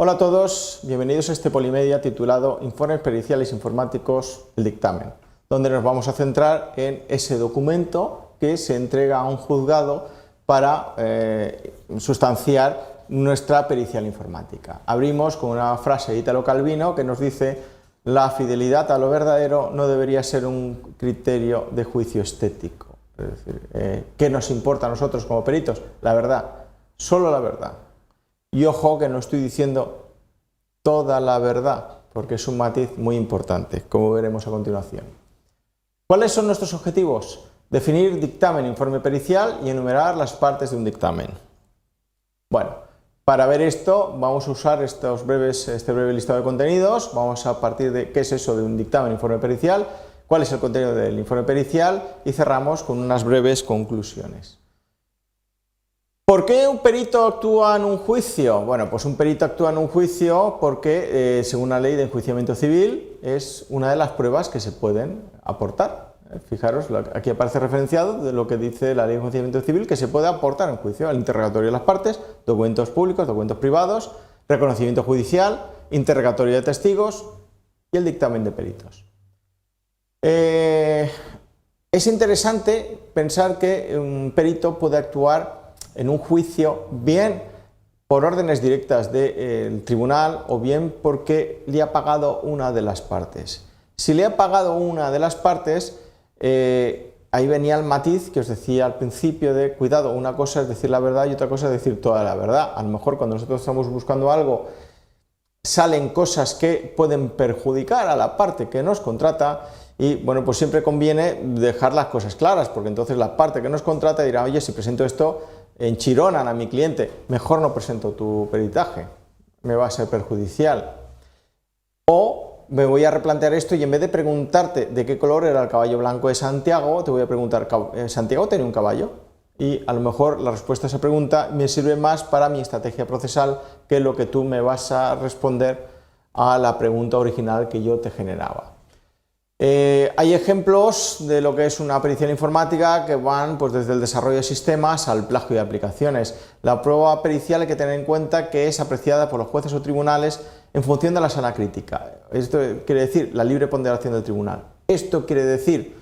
Hola a todos, bienvenidos a este Polimedia titulado Informes Periciales Informáticos, el dictamen, donde nos vamos a centrar en ese documento que se entrega a un juzgado para sustanciar nuestra pericial informática. Abrimos con una frase de Italo Calvino que nos dice: la fidelidad a lo verdadero no debería ser un criterio de juicio estético. Es decir, ¿qué nos importa a nosotros como peritos? La verdad, solo la verdad. Y ojo que no estoy diciendo toda la verdad, porque es un matiz muy importante, como veremos a continuación. ¿Cuáles son nuestros objetivos? Definir dictamen, informe pericial y enumerar las partes de un dictamen. Bueno, para ver esto vamos a usar este breve listado de contenidos. Vamos a partir de qué es eso de un dictamen, informe pericial, cuál es el contenido del informe pericial y cerramos con unas breves conclusiones. ¿Por qué un perito actúa en un juicio? Bueno, pues un perito actúa en un juicio porque, según la ley de enjuiciamiento civil, es una de las pruebas que se pueden aportar. Fijaros, aquí aparece referenciado de lo que dice la ley de enjuiciamiento civil que se puede aportar en juicio: el interrogatorio de las partes, documentos públicos, documentos privados, reconocimiento judicial, interrogatorio de testigos y el dictamen de peritos. Es interesante pensar que un perito puede actuar en un juicio bien por órdenes directas del tribunal o bien porque le ha pagado una de las partes. Si le ha pagado una de las partes, ahí venía el matiz que os decía al principio de cuidado, una cosa es decir la verdad y otra cosa es decir toda la verdad. A lo mejor cuando nosotros estamos buscando algo salen cosas que pueden perjudicar a la parte que nos contrata y bueno, pues siempre conviene dejar las cosas claras, porque entonces la parte que nos contrata dirá: oye, si presento esto enchironan a mi cliente, mejor no presento tu peritaje, me va a ser perjudicial. O me voy a replantear esto y en vez de preguntarte de qué color era el caballo blanco de Santiago, te voy a preguntar: ¿Santiago tenía un caballo? Y a lo mejor la respuesta a esa pregunta me sirve más para mi estrategia procesal que lo que tú me vas a responder a la pregunta original que yo te generaba. Hay ejemplos de lo que es una pericial informática que van pues, desde el desarrollo de sistemas al plagio de aplicaciones. La prueba pericial hay que tener en cuenta que es apreciada por los jueces o tribunales en función de la sana crítica. Esto quiere decir la libre ponderación del tribunal. Esto quiere decir,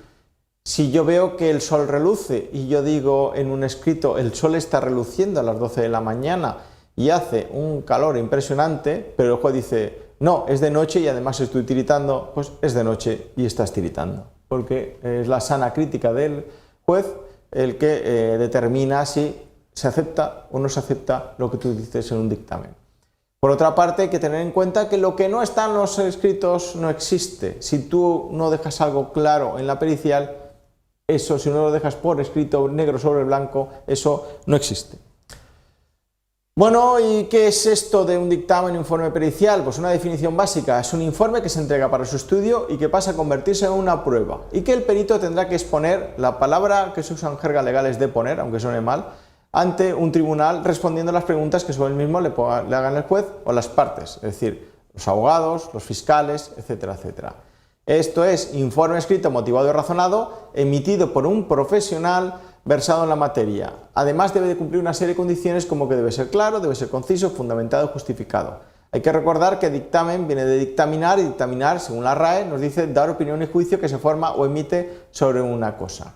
si yo veo que el sol reluce y yo digo en un escrito: el sol está reluciendo a las 12 de la mañana y hace un calor impresionante, pero el juez dice: no, es de noche y además estoy tiritando, pues es de noche y estás tiritando, porque es la sana crítica del juez el que determina si se acepta o no se acepta lo que tú dices en un dictamen. Por otra parte, hay que tener en cuenta que lo que no está en los escritos no existe. Si tú no dejas algo claro en la pericial, eso, si no lo dejas por escrito, negro sobre blanco, eso no existe. Bueno, ¿y qué es esto de un dictamen, informe pericial? Pues una definición básica: es un informe que se entrega para su estudio y que pasa a convertirse en una prueba, y que el perito tendrá que exponer, la palabra que se usa en jerga legal es deponer, aunque suene mal, ante un tribunal respondiendo a las preguntas que sobre el mismo le hagan el juez o las partes, es decir, los abogados, los fiscales, etcétera, etcétera. Esto es informe escrito, motivado y razonado, emitido por un profesional versado en la materia. Además debe de cumplir una serie de condiciones como que debe ser claro, debe ser conciso, fundamentado y justificado. Hay que recordar que dictamen viene de dictaminar, y dictaminar, según la RAE, nos dice dar opinión y juicio que se forma o emite sobre una cosa.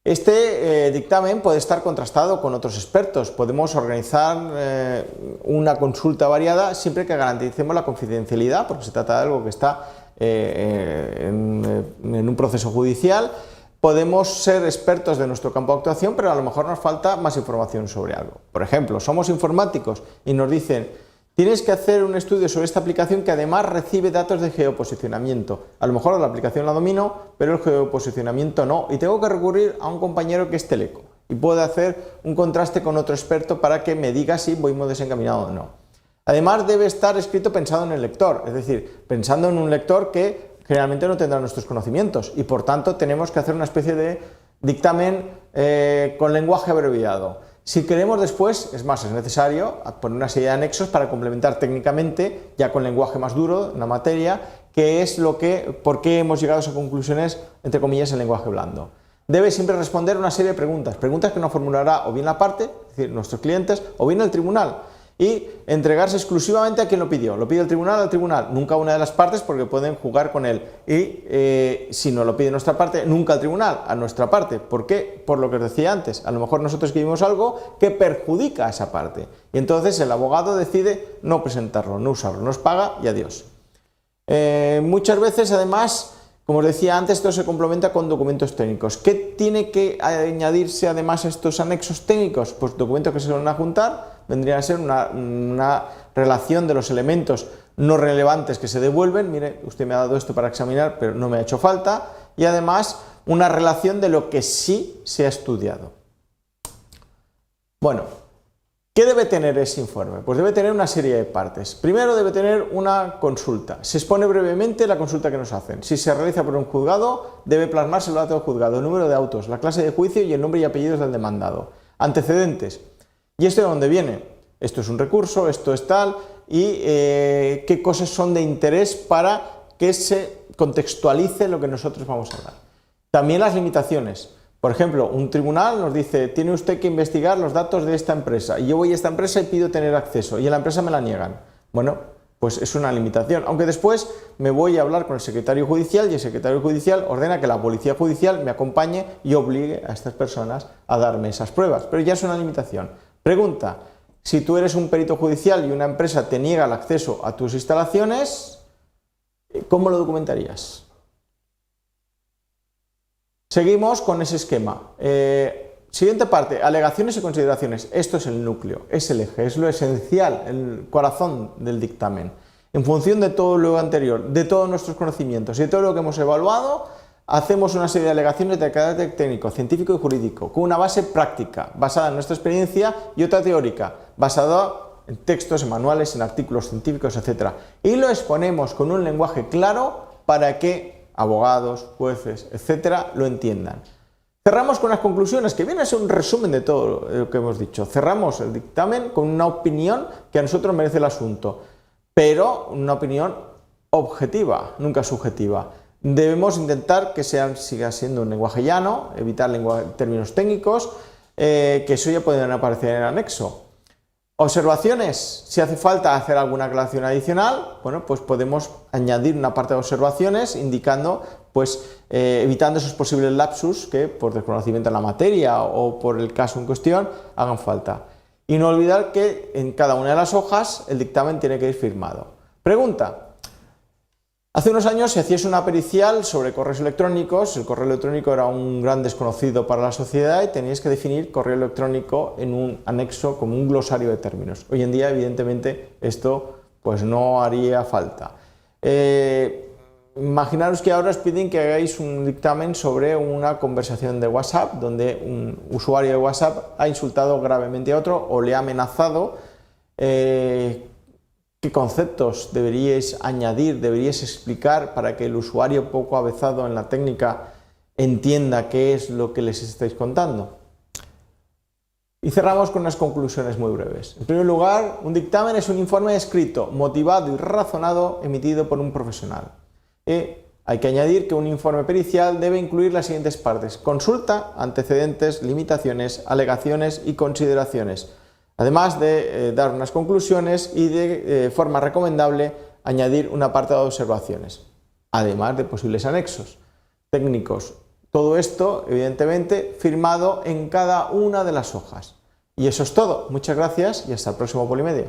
Este dictamen puede estar contrastado con otros expertos. Podemos organizar una consulta variada siempre que garanticemos la confidencialidad, porque se trata de algo que está en un proceso judicial. Podemos ser expertos de nuestro campo de actuación, pero a lo mejor nos falta más información sobre algo. Por ejemplo, somos informáticos y nos dicen: tienes que hacer un estudio sobre esta aplicación que además recibe datos de geoposicionamiento. A lo mejor la aplicación la domino, pero el geoposicionamiento no, y tengo que recurrir a un compañero que es teleco y puede hacer un contraste con otro experto para que me diga si voy muy desencaminado o no. Además debe estar escrito pensado en el lector, es decir, pensando en un lector que generalmente no tendrá nuestros conocimientos, y por tanto tenemos que hacer una especie de dictamen con lenguaje abreviado. Si queremos después, es necesario poner una serie de anexos para complementar técnicamente, ya con lenguaje más duro, en la materia, qué es por qué hemos llegado a esas conclusiones, entre comillas, en lenguaje blando. Debe siempre responder una serie de preguntas que nos formulará o bien la parte, es decir, nuestros clientes, o bien el tribunal. y entregarse exclusivamente a quien lo pidió. Lo pide el tribunal, al tribunal, nunca una de las partes porque pueden jugar con él. Y si no lo pide nuestra parte, nunca al tribunal, a nuestra parte. ¿Por qué? Por lo que os decía antes. A lo mejor nosotros escribimos algo que perjudica a esa parte. Y entonces el abogado decide no presentarlo, no usarlo, nos paga y adiós. Muchas veces, además, como os decía antes, esto se complementa con documentos técnicos. ¿Qué tiene que añadirse además a estos anexos técnicos? Pues documentos que se van a juntar. Vendría a ser una relación de los elementos no relevantes que se devuelven. Mire, usted me ha dado esto para examinar, pero no me ha hecho falta. Y además, una relación de lo que sí se ha estudiado. Bueno, ¿qué debe tener ese informe? Pues debe tener una serie de partes. Primero debe tener una consulta. Se expone brevemente la consulta que nos hacen. Si se realiza por un juzgado, debe plasmarse el dato del juzgado, el número de autos, la clase de juicio y el nombre y apellidos del demandado. Antecedentes. ¿Y esto de dónde viene? Esto es un recurso, esto es tal, y qué cosas son de interés para que se contextualice lo que nosotros vamos a hablar. También las limitaciones. Por ejemplo, un tribunal nos dice, tiene usted que investigar los datos de esta empresa, y yo voy a esta empresa y pido tener acceso, y en la empresa me la niegan. Bueno, pues es una limitación, aunque después me voy a hablar con el secretario judicial y el secretario judicial ordena que la policía judicial me acompañe y obligue a estas personas a darme esas pruebas, pero ya es una limitación. Pregunta, si tú eres un perito judicial y una empresa te niega el acceso a tus instalaciones, ¿cómo lo documentarías? Seguimos con ese esquema. Siguiente parte, alegaciones y consideraciones. Esto es el núcleo, es el eje, es lo esencial, el corazón del dictamen. En función de todo lo anterior, de todos nuestros conocimientos y de todo lo que hemos evaluado, hacemos una serie de alegaciones de carácter técnico, científico y jurídico, con una base práctica, basada en nuestra experiencia, y otra teórica, basada en textos, en manuales, en artículos científicos, etc. Y lo exponemos con un lenguaje claro para que abogados, jueces, etcétera, lo entiendan. Cerramos con las conclusiones, que viene a ser un resumen de todo lo que hemos dicho. Cerramos el dictamen con una opinión que a nosotros merece el asunto, pero una opinión objetiva, nunca subjetiva. Debemos intentar que siga siendo un lenguaje llano, evitar términos técnicos, que eso ya pueden aparecer en el anexo. Observaciones, si hace falta hacer alguna aclaración adicional, bueno, pues podemos añadir una parte de observaciones indicando, pues evitando esos posibles lapsus que por desconocimiento en la materia o por el caso en cuestión hagan falta. Y no olvidar que en cada una de las hojas el dictamen tiene que ir firmado. Pregunta. Hace unos años se hacía una pericial sobre correos electrónicos. El correo electrónico era un gran desconocido para la sociedad y teníais que definir correo electrónico en un anexo como un glosario de términos. Hoy en día, evidentemente, esto pues no haría falta. Imaginaros que ahora os piden que hagáis un dictamen sobre una conversación de WhatsApp donde un usuario de WhatsApp ha insultado gravemente a otro o le ha amenazado. ¿Qué conceptos deberíais añadir, deberíais explicar para que el usuario poco avezado en la técnica entienda qué es lo que les estáis contando? Y cerramos con unas conclusiones muy breves. En primer lugar, un dictamen es un informe escrito, motivado y razonado emitido por un profesional. Hay que añadir que un informe pericial debe incluir las siguientes partes: consulta, antecedentes, limitaciones, alegaciones y consideraciones. Además de dar unas conclusiones y de forma recomendable añadir un apartado de observaciones, además de posibles anexos técnicos. Todo esto, evidentemente, firmado en cada una de las hojas. Y eso es todo. Muchas gracias y hasta el próximo Polimedia.